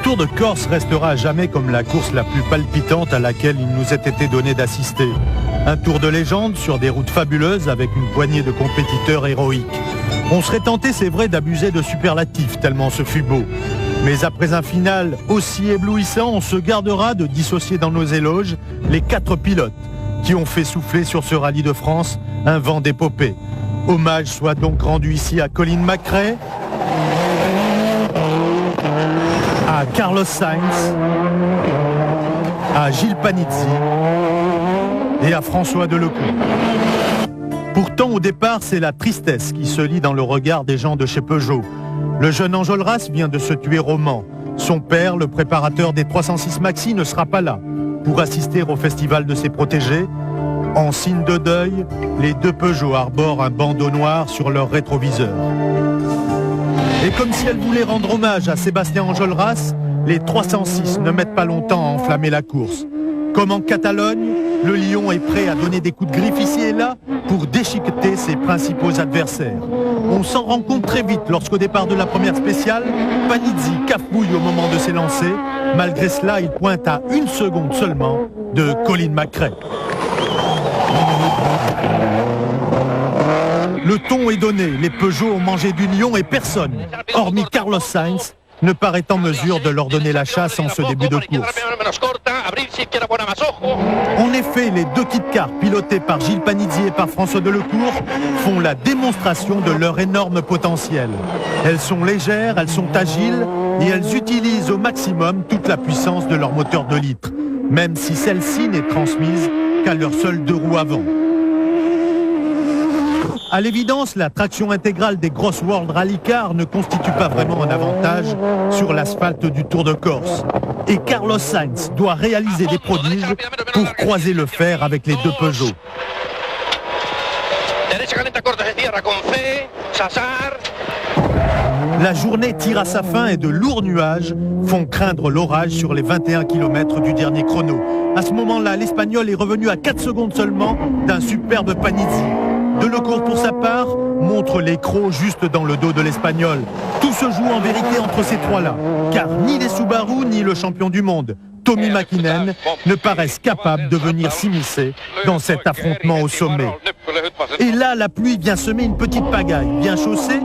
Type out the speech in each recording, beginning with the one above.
Tour de Corse restera à jamais comme la course la plus palpitante à laquelle il nous ait été donné d'assister. Un tour de légende sur des routes fabuleuses avec une poignée de compétiteurs héroïques. On serait tenté, c'est vrai, d'abuser de superlatifs tellement ce fut beau. Mais après un final aussi éblouissant, on se gardera de dissocier dans nos éloges les 4 pilotes qui ont fait souffler sur ce rallye de France un vent d'épopée. Hommage soit donc rendu ici à Colin McRae, à Carlos Sainz, à Gilles Panizzi et à François Delecour. Pourtant, au départ, c'est la tristesse qui se lit dans le regard des gens de chez Peugeot. Le jeune Enjolras vient de se tuer au Mans. Son père, le préparateur des 306 Maxi, ne sera pas là pour assister au festival de ses protégés. En signe de deuil, les 2 Peugeot arborent un bandeau noir sur leur rétroviseur. Et comme si elle voulait rendre hommage à Sébastien Enjolras, les 306 ne mettent pas longtemps à enflammer la course. Comme en Catalogne, le lion est prêt à donner des coups de griffe ici et là pour déchiqueter ses principaux adversaires. On s'en rend compte très vite lorsqu'au départ de la première spéciale, Panizzi cafouille au moment de s'élancer. Malgré cela, il pointe à 1 seconde seulement de Colin McRae. Le ton est donné, les Peugeot ont mangé du lion et personne, hormis Carlos Sainz, ne paraît en mesure de leur donner la chasse en ce début de course. En effet, les 2 kit-cars pilotés par Gilles Panizzi et par François Delecour font la démonstration de leur énorme potentiel. Elles sont légères, elles sont agiles et elles utilisent au maximum toute la puissance de leur moteur 2 litres, même si celle-ci n'est transmise qu'à leurs seules 2 roues avant. À l'évidence, la traction intégrale des grosses World Rally Cars ne constitue pas vraiment un avantage sur l'asphalte du Tour de Corse. Et Carlos Sainz doit réaliser des prodiges pour croiser le fer avec les 2 Peugeot. La journée tire à sa fin et de lourds nuages font craindre l'orage sur les 21 km du dernier chrono. À ce moment-là, l'Espagnol est revenu à 4 secondes seulement d'un superbe Panizzi. Delecour, pour sa part, montre les crocs juste dans le dos de l'Espagnol. Tout se joue en vérité entre ces 3-là, car ni les Subaru ni le champion du monde, Tommi Mäkinen, ne paraissent capables de venir s'immiscer dans cet affrontement au sommet. Et là, la pluie vient semer une petite pagaille. Bien chaussée,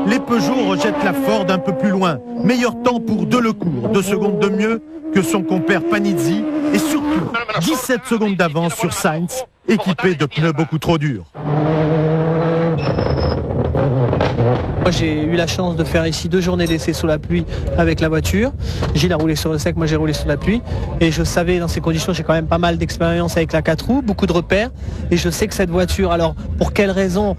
les Peugeot rejettent la Ford un peu plus loin. Meilleur temps pour Delecour, 2 secondes de mieux que son compère Panizzi, et surtout 17 secondes d'avance sur Sainz, équipé de pneus beaucoup trop durs. Moi j'ai eu la chance de faire ici 2 journées d'essai sous la pluie avec la voiture. Gilles a roulé sur le sec, moi j'ai roulé sous la pluie. Et je savais dans ces conditions, j'ai quand même pas mal d'expérience avec la 4 roues, beaucoup de repères. Et je sais que cette voiture, alors pour quelle raison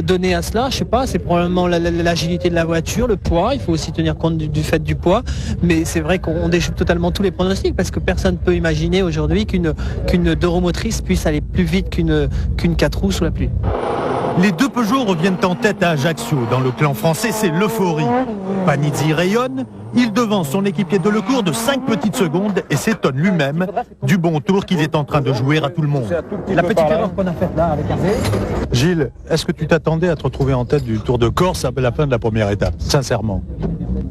donner à cela, je sais pas, c'est probablement l'agilité de la voiture, le poids, il faut aussi tenir compte du fait du poids. Mais c'est vrai qu'on déchute totalement tous les pronostics parce que personne ne peut imaginer aujourd'hui qu'une 2 roues motrices puisse aller plus vite qu'une 4 roues sous la pluie. Les 2 Peugeot reviennent en tête à Ajaccio. Dans le clan français, c'est l'euphorie. Panizzi rayonne, il devance son équipier Delecour de 5 petites secondes et s'étonne lui-même du bon tour qu'il est en train de jouer à tout le monde. La petite erreur qu'on a faite là avec Hervé. Gilles, est-ce que tu t'attendais à te retrouver en tête du Tour de Corse à la fin de la première étape, sincèrement?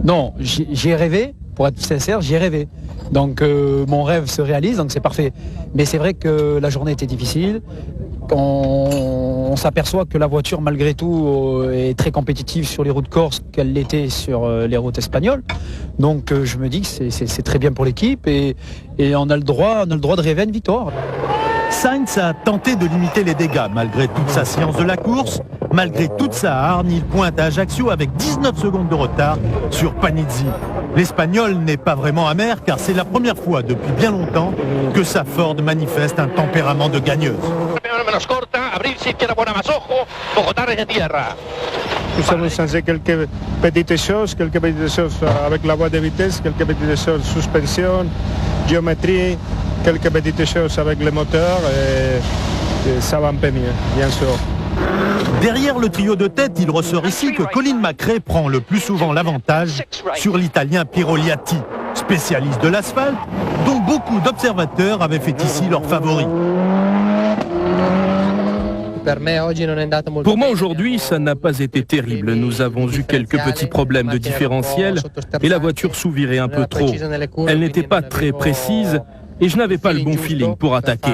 Non, j'y ai rêvé, pour être sincère, j'y ai rêvé. Donc mon rêve se réalise, donc c'est parfait. Mais c'est vrai que la journée était difficile. On s'aperçoit que la voiture, malgré tout, est très compétitive sur les routes corses qu'elle l'était sur les routes espagnoles. Donc je me dis que c'est très bien pour l'équipe et on a le droit de rêver à une victoire. Sainz a tenté de limiter les dégâts malgré toute sa science de la course, malgré toute sa hargne, il pointe à Ajaccio avec 19 secondes de retard sur Panizzi. L'Espagnol n'est pas vraiment amer car c'est la première fois depuis bien longtemps que sa Ford manifeste un tempérament de gagneuse. Nous avons changé quelques petites choses avec la voie de vitesse, quelques petites choses suspension, géométrie, quelques petites choses avec le moteur et ça va un peu mieux, bien sûr. Derrière le trio de tête, il ressort ici que Colin McRae prend le plus souvent l'avantage sur l'Italien Piero Liatti, spécialiste de l'asphalte, dont beaucoup d'observateurs avaient fait ici leur favori. Pour moi aujourd'hui, ça n'a pas été terrible. Nous avons eu quelques petits problèmes de différentiel et la voiture sous-virait un peu trop. Elle n'était pas très précise et je n'avais pas le bon feeling pour attaquer.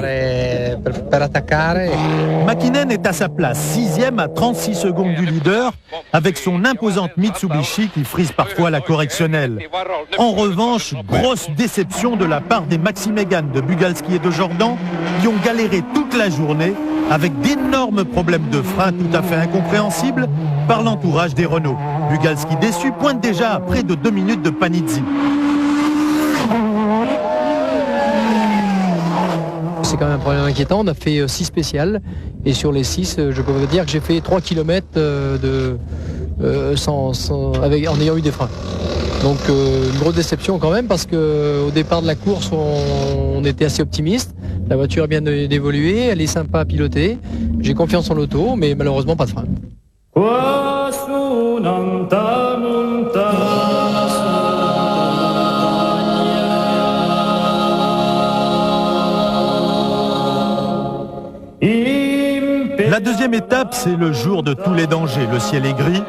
Mäkinen est à sa place, 6e à 36 secondes du leader, avec son imposante Mitsubishi qui frise parfois la correctionnelle. En revanche, grosse déception de la part des Maxi Mégane de Bugalski et de Jordan, qui ont galéré toute la journée avec d'énormes problèmes de frein tout à fait incompréhensibles par l'entourage des Renault. Bugalski déçu pointe déjà à près de 2 minutes de Panizzi. C'est quand même un problème inquiétant. On a fait 6 spéciales et sur les 6, je peux vous dire que j'ai fait 3 km en ayant eu des freins. Donc une grosse déception quand même parce qu'au départ de la course, on était assez optimiste. La voiture a bien évolué, elle est sympa à piloter. J'ai confiance en l'auto, mais malheureusement pas de frein. La deuxième étape, c'est le jour de tous les dangers. Le ciel est gris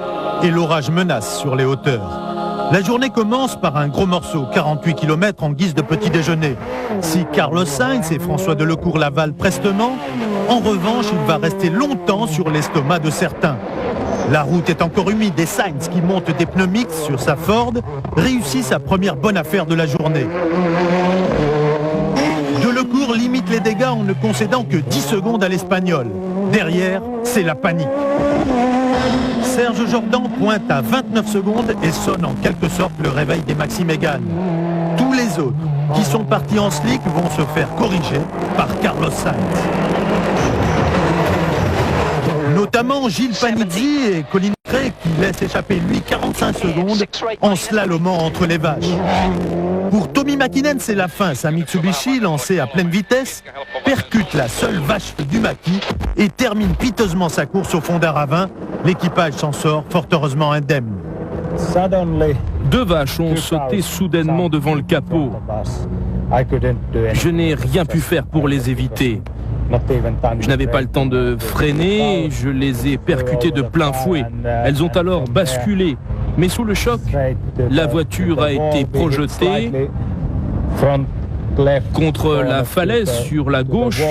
et l'orage menace sur les hauteurs. La journée commence par un gros morceau, 48 km en guise de petit déjeuner. Si Carlos Sainz et François Delecour l'avalent prestement, en revanche, il va rester longtemps sur l'estomac de certains. La route est encore humide et Sainz, qui monte des pneus mixtes sur sa Ford, réussit sa première bonne affaire de la journée. Delecour limite les dégâts en ne concédant que 10 secondes à l'Espagnol. Derrière, c'est la panique. Serge Jordan pointe à 29 secondes et sonne en quelque sorte le réveil des Maxi Mégane. Tous les autres qui sont partis en slick vont se faire corriger par Carlos Sainz. Notamment Gilles Panizzi et Colin Craig qui laissent échapper lui 45 secondes en slalomant entre les vaches. Pour Tommi Mäkinen, c'est la fin. Sa Mitsubishi, lancée à pleine vitesse, percute la seule vache du maquis et termine piteusement sa course au fond d'un ravin. L'équipage s'en sort fort heureusement indemne. 2 vaches ont sauté soudainement devant le capot. Je n'ai rien pu faire pour les éviter. Je n'avais pas le temps de freiner, je les ai percutées de plein fouet. Elles ont alors basculé, mais sous le choc, la voiture a été projetée contre la falaise sur la gauche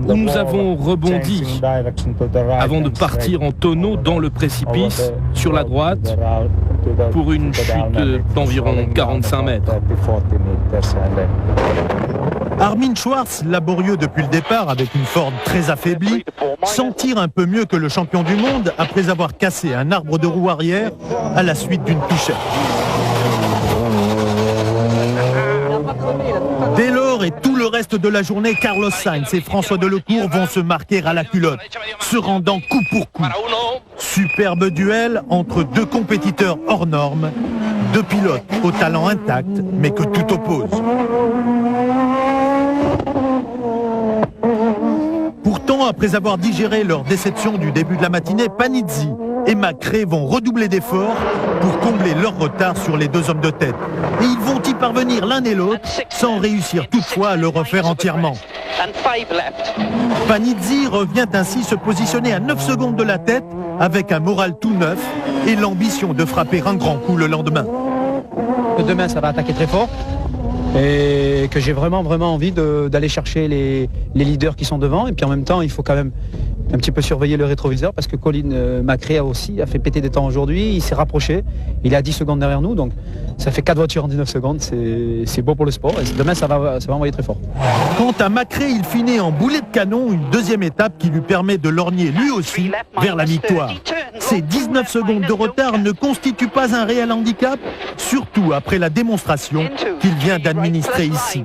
où nous avons rebondi avant de partir en tonneau dans le précipice sur la droite pour une chute d'environ 45 mètres. Armin Schwarz, laborieux depuis le départ avec une Ford très affaiblie, s'en tire un peu mieux que le champion du monde après avoir cassé un arbre de roue arrière à la suite d'une touchette. Dès lors et tout le reste de la journée, Carlos Sainz et François Delecour vont se marquer à la culotte, se rendant coup pour coup. Superbe duel entre 2 compétiteurs hors normes, 2 pilotes au talent intact, mais que tout oppose. Pourtant, après avoir digéré leur déception du début de la matinée, Panizzi et Macré vont redoubler d'efforts pour combler leur retard sur les 2 hommes de tête. Et ils vont y parvenir l'un et l'autre sans réussir toutefois à le refaire entièrement. Panizzi revient ainsi se positionner à 9 secondes de la tête avec un moral tout neuf et l'ambition de frapper un grand coup le lendemain. Demain, ça va attaquer très fort. Et que j'ai vraiment envie d'aller chercher les leaders qui sont devant. Et puis en même temps, il faut quand même un petit peu surveiller le rétroviseur parce que Colin Macré a fait péter des temps aujourd'hui. Il s'est rapproché. Il est à 10 secondes derrière nous. Donc ça fait 4 voitures en 19 secondes. C'est beau pour le sport. Et demain, ça va envoyer très fort. Quant à Macré, il finit en boulet de canon une 2e étape qui lui permet de lorgner lui aussi vers la victoire. Ces 19 secondes de retard ne constituent pas un réel handicap, surtout après la démonstration qu'il vient d'administrer ici.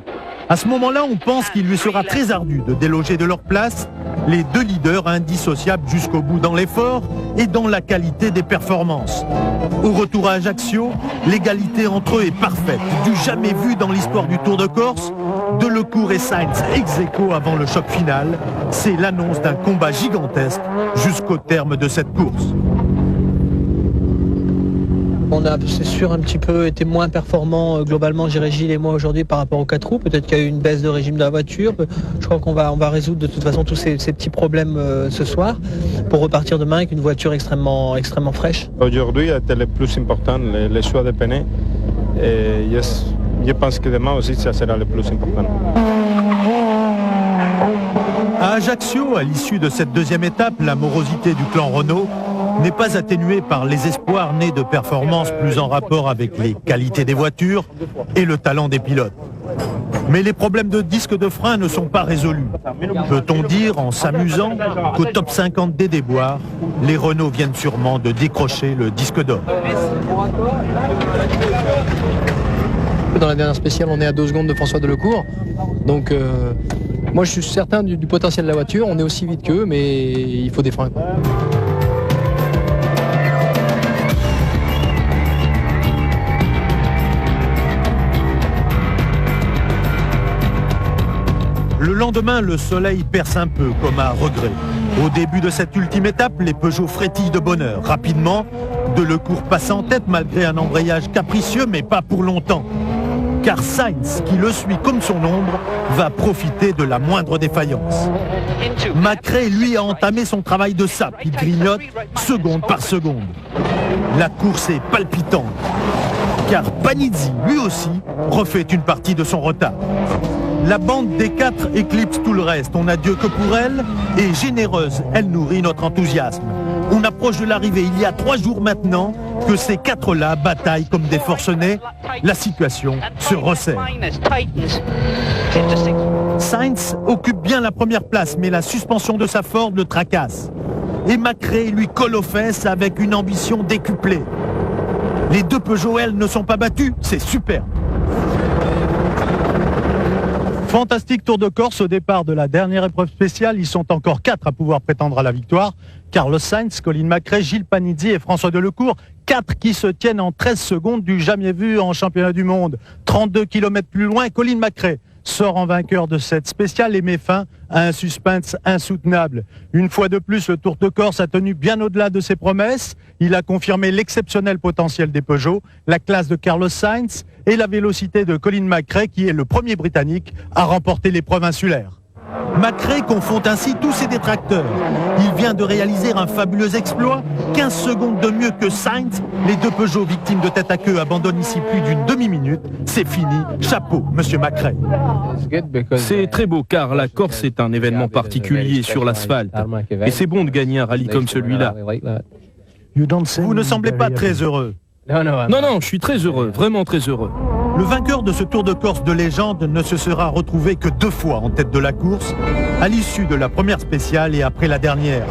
À ce moment-là, on pense qu'il lui sera très ardu de déloger de leur place les 2 leaders indissociables jusqu'au bout dans l'effort et dans la qualité des performances. Au retour à Ajaccio, l'égalité entre eux est parfaite, du jamais vu dans l'histoire du Tour de Corse. Delecour et Sainz ex aequo avant le choc final. C'est l'annonce d'un combat gigantesque jusqu'au terme de cette course. On a, c'est sûr, un petit peu été moins performant globalement, Gilles et moi aujourd'hui par rapport aux 4 roues. Peut-être qu'il y a eu une baisse de régime de la voiture. Je crois qu'on va résoudre de toute façon tous ces petits problèmes ce soir pour repartir demain avec une voiture extrêmement fraîche. Aujourd'hui a été le plus important, les choix de pneus. Et je pense que demain aussi ça sera le plus important. À Ajaccio, à l'issue de cette deuxième étape, la morosité du clan Renault n'est pas atténuée par les espoirs nés de performances plus en rapport avec les qualités des voitures et le talent des pilotes. Mais les problèmes de disque de frein ne sont pas résolus. Peut-on dire, en s'amusant, qu'au top 50 des déboires, les Renault viennent sûrement de décrocher le disque d'or. Dans la dernière spéciale, on est à 2 secondes de François Delecourt. Donc, moi, je suis certain du potentiel de la voiture. On est aussi vite qu'eux, mais il faut des freins, quoi. Le lendemain, le soleil perce un peu, comme à regret. Au début de cette ultime étape, les Peugeot frétillent de bonheur. Rapidement, Delecourt passe en tête malgré un embrayage capricieux, mais pas pour longtemps. Car Sainz, qui le suit comme son ombre, va profiter de la moindre défaillance. Macrae, lui, a entamé son travail de sape. Il grignote seconde par seconde. La course est palpitante, car Panizzi, lui aussi, refait une partie de son retard. La bande des 4 éclipse tout le reste. On n'a Dieu que pour elle, et généreuse, elle nourrit notre enthousiasme. On approche de l'arrivée. Il y a 3 jours maintenant que ces 4-là bataillent comme des forcenés. La situation se resserre. Sainz occupe bien la première place, mais la suspension de sa Ford le tracasse. Et Macrae lui colle aux fesses avec une ambition décuplée. Les 2 Peugeot, elles, ne sont pas battues. C'est super. Fantastique tour de Corse au départ de la dernière épreuve spéciale. Ils sont encore 4 à pouvoir prétendre à la victoire. Carlos Sainz, Colin Macrae, Gilles Panizzi et François Delecourt. 4 qui se tiennent en 13 secondes du jamais vu en championnat du monde. 32 km plus loin, Colin Macrae sort en vainqueur de cette spéciale et met fin à un suspense insoutenable. Une fois de plus, le Tour de Corse a tenu bien au-delà de ses promesses. Il a confirmé l'exceptionnel potentiel des Peugeot, la classe de Carlos Sainz et la vélocité de Colin Macrae, qui est le premier Britannique à remporter l'épreuve insulaire. Macrae confond ainsi tous ses détracteurs. Il vient de réaliser un fabuleux exploit. 15 secondes de mieux que Sainz. Les 2 Peugeot victimes de tête à queue abandonnent ici plus d'une demi-minute. C'est fini. Chapeau, monsieur Macrae. C'est très beau car la Corse est un événement particulier sur l'asphalte. Et c'est bon de gagner un rallye comme celui-là. Vous ne semblez pas très heureux. Non, je suis très heureux, vraiment très heureux. Le vainqueur de ce Tour de Corse de légende ne se sera retrouvé que 2 fois en tête de la course, à l'issue de la première spéciale et après la dernière.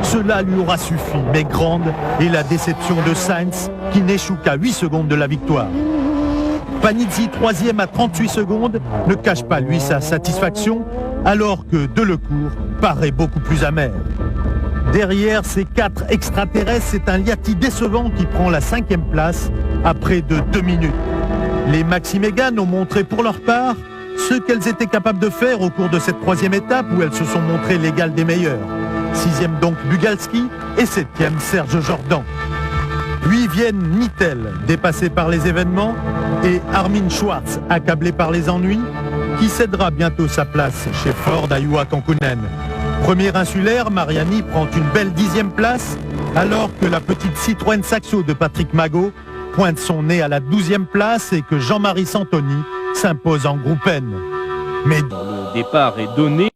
Cela lui aura suffi, mais grande est la déception de Sainz, qui n'échoue qu'à 8 secondes de la victoire. Panizzi, 3e à 38 secondes, ne cache pas, lui, sa satisfaction, alors que Delecourt paraît beaucoup plus amer. Derrière ces 4 extraterrestres, c'est un Liati décevant qui prend la 5e place à près de 2 minutes. Les Maxi Mégane ont montré pour leur part ce qu'elles étaient capables de faire au cours de cette 3e étape où elles se sont montrées l'égale des meilleures. 6e donc Bugalski et 7e Serge Jordan. Puis viennent Mittel, dépassé par les événements, et Armin Schwartz, accablé par les ennuis, qui cédera bientôt sa place chez Ford à Juha Kankkunen. Premier insulaire, Mariani prend une belle 10e place, alors que la petite Citroën Saxo de Patrick Magot pointe son nez à la 12e place et que Jean-Marie Santoni s'impose en groupe N. Mais le départ est donné.